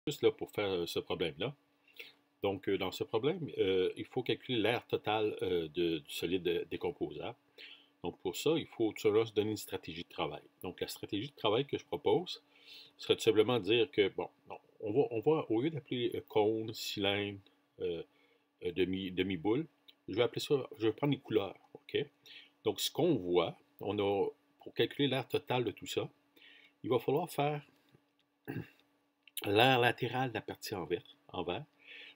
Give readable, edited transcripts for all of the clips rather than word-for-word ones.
Juste là pour faire ce problème-là. Donc, dans ce problème, il faut calculer l'aire totale du solide décomposable. Donc, pour ça, il faut tout simplement se donner une stratégie de travail. Donc, la stratégie de travail que je propose serait tout simplement de dire que, bon, on va au lieu d'appeler cône, cylindre, euh, demi-boule, je vais appeler ça, je vais prendre les couleurs, OK? Donc, ce qu'on voit, pour calculer l'aire totale de tout ça, il va falloir faire l'aire latérale de la partie en vert.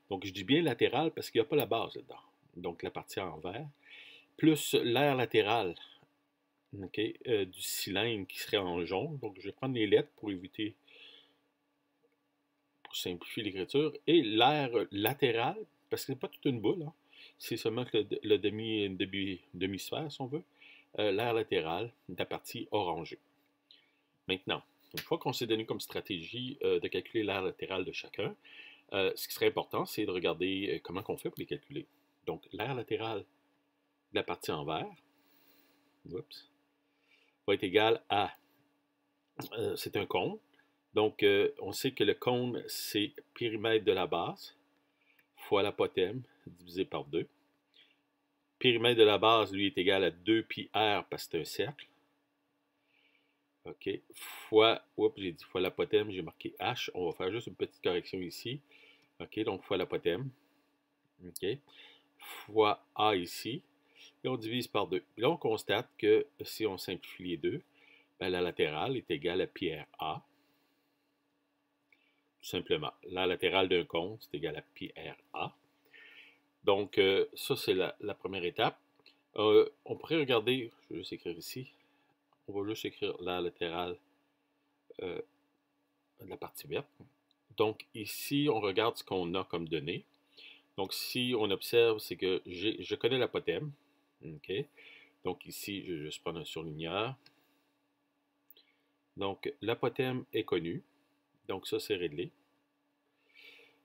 Donc, je dis bien latéral parce qu'il n'y a pas la base là-dedans. Donc, la partie en vert, plus l'aire latérale, OK, du cylindre qui serait en jaune. Donc, je vais prendre les lettres pour éviter, pour simplifier l'écriture. Et l'aire latérale, parce que ce n'est pas toute une boule, hein, c'est seulement que le demi-sphère, si on veut, l'aire latérale de la partie orangée. Maintenant, une fois qu'on s'est donné comme stratégie de calculer l'aire latérale de chacun, ce qui serait important, c'est de regarder comment on fait pour les calculer. Donc, l'aire latérale de la partie en vert, oups, va être égal à, c'est un cône. Donc, on sait que le cône, c'est périmètre de la base fois l'apothème divisé par 2. Périmètre de la base, lui, est égal à 2 pi r parce que c'est un cercle. OK. Fois, oups, j'ai dit fois l'apothème, j'ai marqué h. On va faire juste une petite correction ici. OK, donc fois l'apothème. OK. Fois a ici. Et on divise par 2. Puis là, on constate que si on simplifie les deux, ben, la latérale est égale à pi r a. Tout simplement. La latérale d'un cône, c'est égal à pi r a. Donc, ça, c'est la première étape. On pourrait regarder, je vais juste écrire ici, on va juste écrire la latérale de la partie verte. Donc, ici, on regarde ce qu'on a comme données. Donc, si on observe, c'est que je connais l'apothème. OK. Donc, ici, je vais juste prendre un surligneur. Donc, l'apothème est connu. Donc, ça, c'est réglé.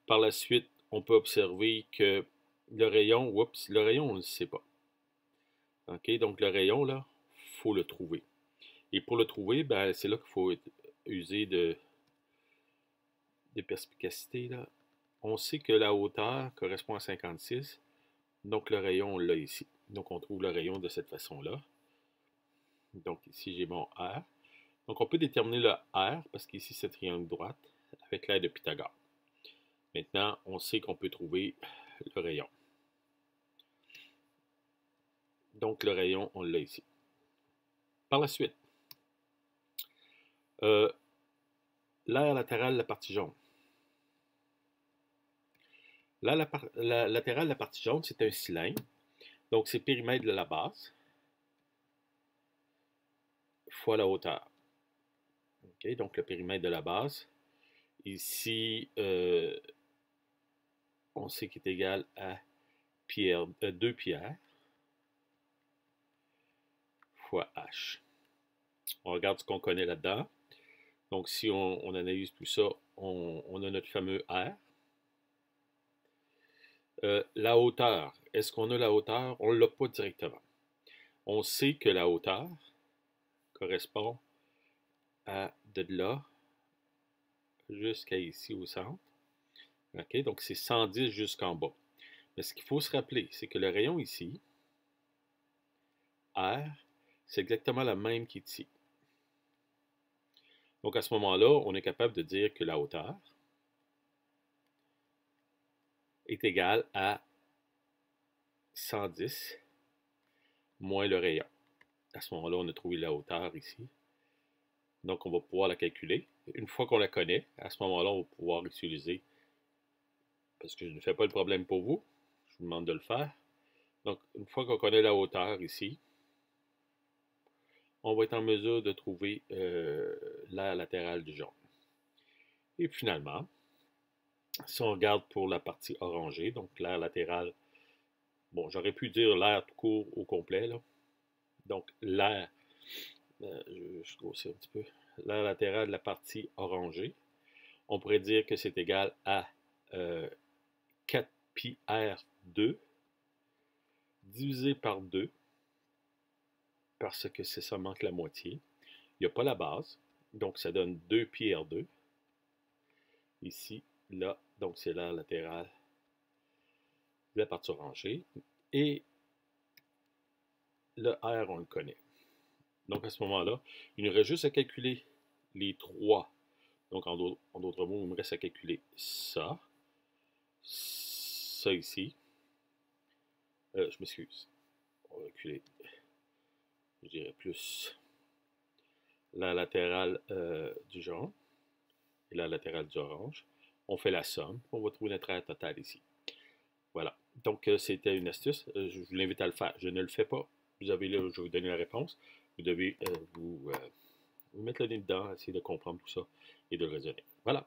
Par la suite, on peut observer que le rayon, le rayon, on ne le sait pas. OK, donc le rayon, là, il faut le trouver. Et pour le trouver, ben, c'est là qu'il faut user de perspicacité, là. On sait que la hauteur correspond à 56, donc le rayon, on l'a ici. Donc, on trouve le rayon de cette façon-là. Donc, ici, j'ai mon R. Donc, on peut déterminer le R, parce qu'ici, c'est triangle droite, avec l'aide de Pythagore. Maintenant, on sait qu'on peut trouver le rayon. Donc, le rayon, on l'a ici. Par la suite, l'aire latérale de la partie jaune. Là, la latérale de la partie jaune, c'est un cylindre. Donc, c'est périmètre de la base fois la hauteur. Okay, donc, le périmètre de la base. Ici, on sait qu'il est égal à 2 pi r fois h. On regarde ce qu'on connaît là-dedans. Donc, si on analyse tout ça, on a notre fameux r. La hauteur. Est-ce qu'on a la hauteur? On ne l'a pas directement. On sait que la hauteur correspond à de là jusqu'à ici au centre. OK, donc c'est 110 jusqu'en bas. Mais ce qu'il faut se rappeler, c'est que le rayon ici, R, c'est exactement la même qu'ici. Donc à ce moment-là, on est capable de dire que la hauteur est égale à 110 moins le rayon. À ce moment-là, on a trouvé la hauteur ici. Donc on va pouvoir la calculer. Une fois qu'on la connaît, à ce moment-là, on va pouvoir utiliser, parce que je ne fais pas le problème pour vous, je vous demande de le faire. Donc une fois qu'on connaît la hauteur ici, on va être en mesure de trouver l'aire latérale du jaune. Et finalement, si on regarde pour la partie orangée, donc l'aire latérale, bon, j'aurais pu dire l'aire tout court au complet, là. Donc l'aire, je grossis un petit peu, l'aire latérale de la partie orangée, on pourrait dire que c'est égal à 4 pi r2 divisé par 2, parce que c'est seulement que la moitié. Il n'y a pas la base, donc ça donne 2 pi r2 ici là, donc c'est l'aire latérale de la partie orangée. Et le R, on le connaît. Donc à ce moment-là, il nous reste juste à calculer les trois. Donc en d'autres mots, il me reste à calculer ça, ça ici. Je m'excuse. On va reculer. Je dirais plus la latérale du jaune et la latérale du orange. On fait la somme. On va trouver notre aire totale ici. Voilà. Donc, c'était une astuce. Je vous l'invite à le faire. Je ne le fais pas. Vous avez là, je vais vous donner la réponse. Vous devez vous mettre le nez dedans, essayer de comprendre tout ça et de le raisonner. Voilà.